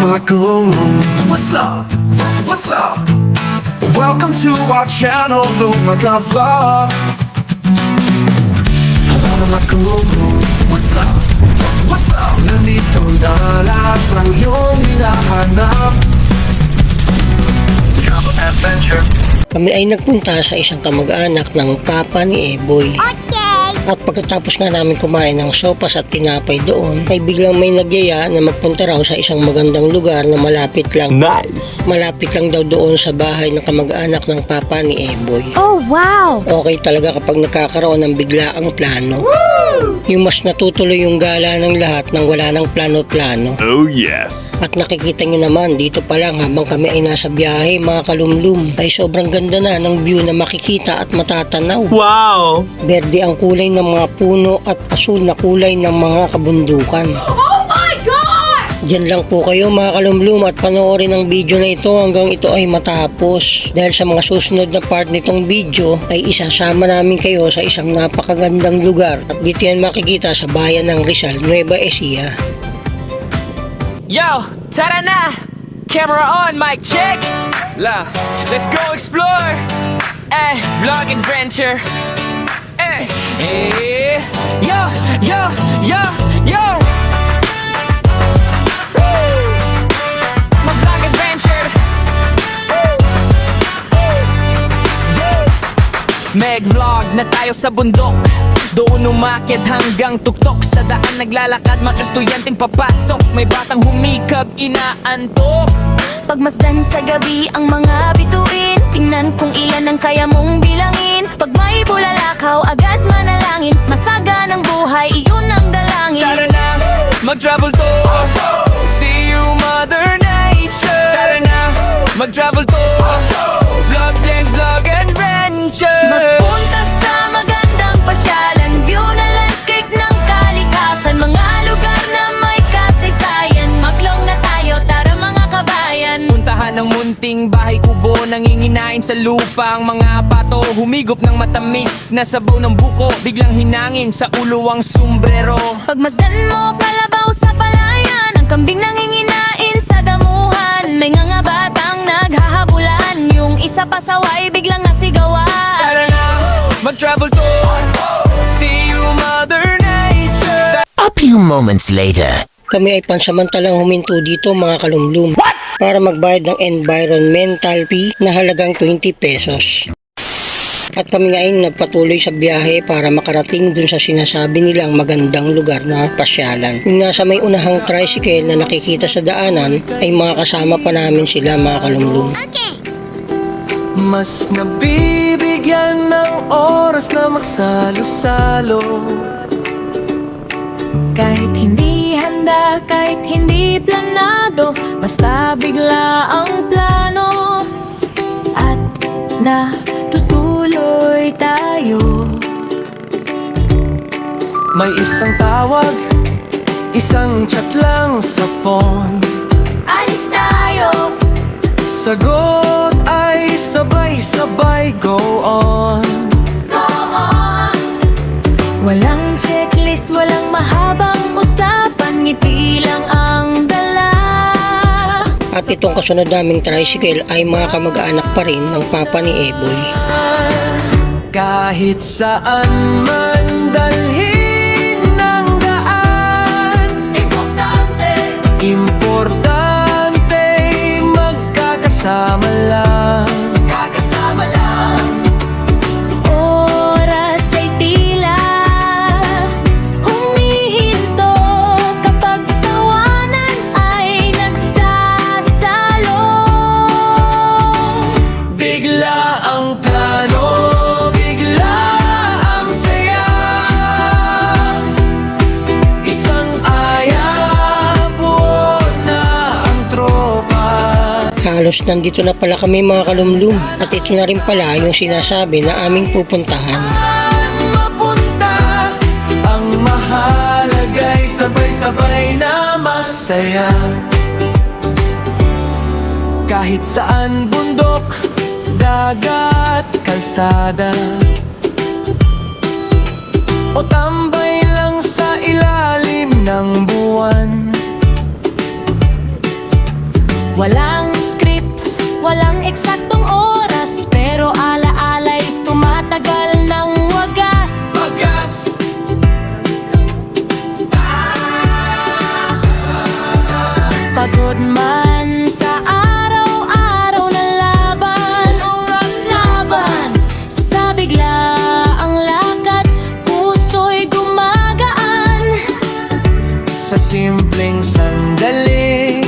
Marco. What's up? What's up? Welcome to our channel, Lumaga Vlog. Marco. What's up? What's up? Nandito na lahat ng iyong hinahanap sa Travel Adventure. Kami ay nagpunta sa isang kamag-anak ng papa ni Eboy. At pagkatapos nga namin kumain ng sopas at tinapay doon, ay biglang may nagyaya na magpunta raw sa isang magandang lugar na malapit lang. Nice! Malapit lang daw doon sa bahay ng kamag-anak ng papa ni Eboy. Oh, wow! Okay talaga kapag nagkakaroon ng biglaang plano. Woo! Yung mas natutuloy yung gala ng lahat nang wala ng plano-plano. Oh yes! At nakikita nyo naman dito pa lang habang kami ay nasa biyahe mga kalumlum, ay sobrang ganda na ng view na makikita at matatanaw. Wow! Berde ang kulay ng mga puno at asul na kulay ng mga kabundukan. Oh my God! Diyan lang po kayo mga kalumlum at panoorin ang video na ito hanggang ito ay matapos. Dahil sa mga susunod na part nitong video ay isasama namin kayo sa isang napakagandang lugar. At dito yan makikita sa bayan ng Rizal, Nueva Ecija. Yo, tara na! Camera on, mic check! Let's go explore! Vlog adventure! Yo, yo, yo, yo! Woo! Mag-vlog adventure! Mag-vlog na tayo sa bundok. Doon umakyat hanggang tuktok. Sa daan naglalakad, mga estudyanteng papasok. May batang humikab, inaantok. Pagmasdan sa gabi ang mga bituin, tingnan kung ilan ang kaya mong bilangin. Pag may bulalakaw, agad manalangin. Masaga ng buhay, iyon ang dalangin. Tara na, mag-travel to. See you, Mother Nature. Tara na, mag-travel to. Vlog din, vlog adventure. Magpunta sa magandang pasyalan, view na landscape ng kalikasan. Mga lugar na may kasaysayan, maglong na tayo, tara mga kabayan. Puntahan ng munting bahay kubo, nanginginain sa lupa ang mga pato. Humigop ng matamis na sabaw ng buko, biglang hinangin sa ulo ang sombrero. Pagmasdan mo, kalabaw sa palayan, ang kambing nanginginain sa damuhan. May nga batang naghahabulan, yung isa pasaway biglang nasigawan. Tara na, mag-travel to. See you, Mother Nature. A few moments later. Kami ay pansamantalang huminto dito mga kalumlum para magbayad ng environmental fee na halagang 20 pesos. At kami nga ay nagpatuloy sa biyahe para makarating dun sa sinasabi nilang magandang lugar na pasyalan. Yung nasa may unahang tricycle na nakikita sa daanan ay mga kasama pa namin sila mga kalumlum. Mas nabibigyan ng oras na magsalo-salo. Kahit hindi handa, kahit hindi planado, basta bigla ang plano. At natutuloy tayo. May isang tawag, isang chat lang sa phone. Alis tayo! Sagot ay sabay-sabay, go on. Go on! Walang checklist, walang mahabang usapan, ngiti lang ang dala. At itong kasunod naming tricycle ay mga kamag-anak pa rin ng papa ni Eboy. Kahit saan man dalhin ng daan, importante magkakasama lang. Oras ay tila humihinto kapag tawanan ay nagsasalo. Bigla ang plano, bigla ang saya. Isang aya, buo na ang tropa. Halos nandito na pala kami mga kalumlum at ito na rin pala yung sinasabi na aming pupuntahan. Mapunta, ang mahalagay sabay-sabay na masaya. Kahit saan bundok, dagat, kalsada, o tambay lang sa ilalim ng buwan. Walang script, walang eksaktong oras, pero alaala'y tumatagal ng wagas. Pagod man sa araw-araw na laban, sa bigla ang lakad, puso'y gumagaan. Sa simpleng sandali,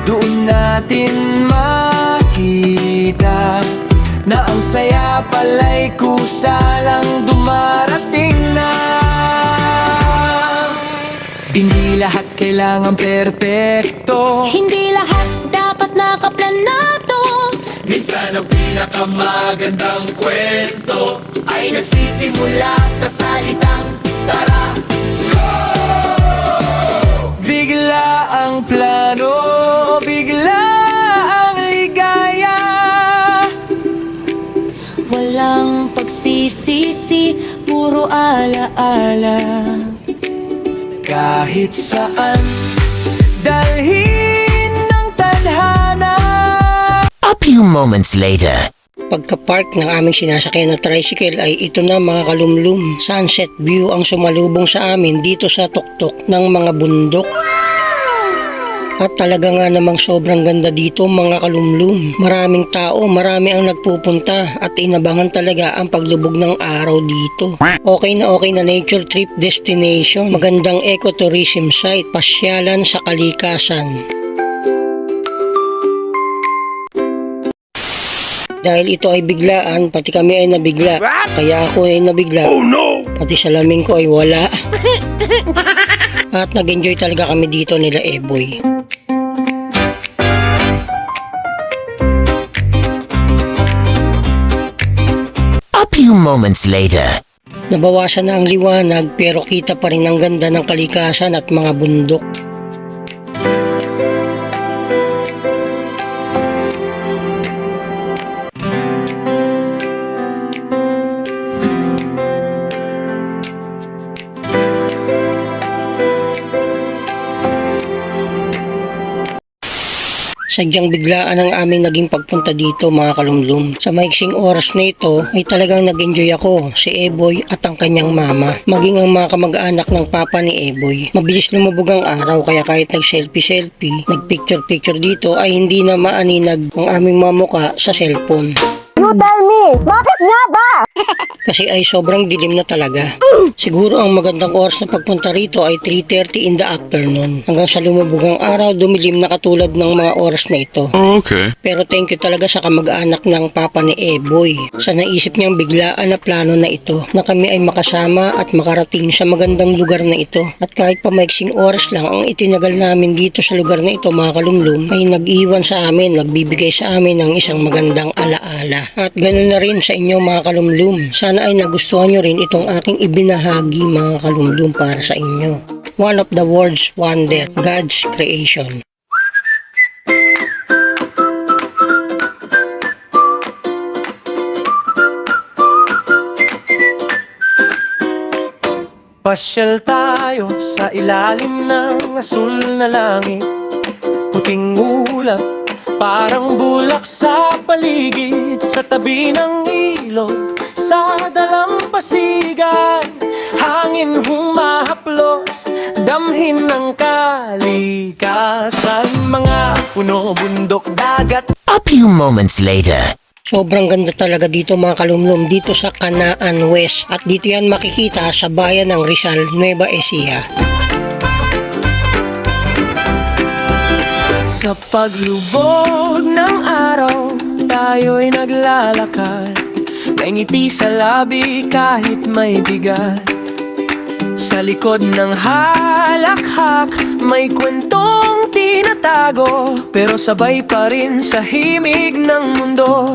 doon natin makita na ang saya pala'y kusa lang dumarating na. Hindi lahat kailangan perpekto. Hindi lahat dapat nakaplanado. Minsan ang pinakamagandang kwento Ay nagsisimula sa salitang tara. Bigla ang plano, bigla ang ligaya. Walang pagsisisi, puro alaala. Kahit saan, dalhin ng tadhana. A few moments later. Pagka-park ng aming sinasakyan na tricycle ay ito na mga kalumlum. Sunset view ang sumalubong sa amin dito sa tuktok ng mga bundok. At talaga nga namang sobrang ganda dito mga kalumlum. Maraming tao, marami ang nagpupunta at inabangan talaga ang paglubog ng araw dito. Okay na nature trip destination. Magandang ecotourism site, pasyalan sa kalikasan. Dahil ito ay biglaan, pati kami ay nabigla. Kaya ako ay nabigla. Oh no! Pati salamin ko ay wala. At nag-enjoy talaga kami dito nila Eboy. A few moments later. Nabawasan na ang liwanag pero kita pa rin ang ganda ng kalikasan at mga bundok. Sadyang biglaan ang aming naging pagpunta dito mga kalumlum. Sa maiksing oras na ito ay talagang nag-enjoy ako, si Eboy at ang kanyang mama, maging ang mga kamag-anak ng papa ni Eboy. Mabilis lumubog ang araw kaya kahit nag-selfie-selfie, nag-picture-picture dito ay hindi na maaninag ang aming mamuka sa cellphone. You tell me, bakit nga ba? Kasi ay sobrang dilim na talaga. Siguro ang magandang oras na pagpunta rito ay 3:30 in the afternoon. Hanggang sa lumubog ang araw, dumilim na katulad ng mga oras na ito. Okay. Pero thank you talaga sa kamag-anak ng papa ni Eboy sa naisip niyang biglaan na plano na ito na kami ay makasama at makarating sa magandang lugar na ito. At kahit pa maiksing oras lang ang itinagal namin dito sa lugar na ito mga kalumlum ay nag-iwan sa amin, nagbibigay sa amin ng isang magandang alaala. At ganoon na rin sa inyo mga kalumlum. Sana ay nagustuhan nyo rin itong aking ibinahagi mga kalumlum para sa inyo. One of the world's wonder, God's creation. Pasyal tayo sa ilalim ng asul na langit. Puting ulap, parang bulak sa paligid. Sa tabi ng ilog, sa dalampasigan, hangin humahaplos, damhin ng kalikasan. Mga puno, bundok, dagat. A few moments later. Sobrang ganda talaga dito mga kalumlum dito sa Canaan West at dito yan makikita sa bayan ng Rizal, Nueva Ecija. Sa paglubog ng araw, tayo'y naglalakad. May ngiti sa labi kahit may bigat. Sa likod ng halakhak, may kwentong tinatago, pero sabay pa rin sa himig ng mundo.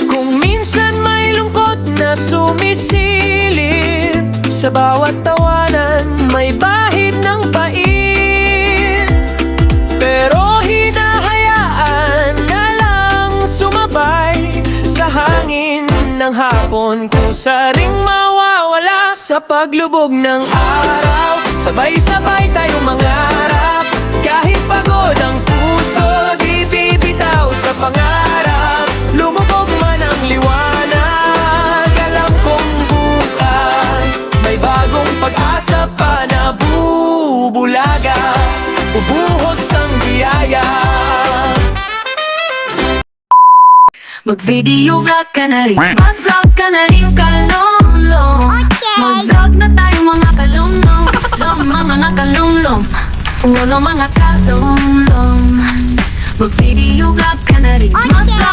Kung minsan may lungkot na sumisilip, sa bawat tawanan may bahid ng pait. Pero hinahayaan na lang sumabay sa hangin ng hapon, kusa ring mawawala sa paglubog ng araw. Sabay-sabay tayong mangarap, kahit pagod ang puso. umaasa pa na bubulaga, ubuhos ang biyaya. Mag-video vlog ka na rin, mag-vlog ka na rin kalulong. Mag-vlog na tayo mga kalulong, mga kalulong, mga kalulong. Mag-video vlog ka na rin, mag-vlog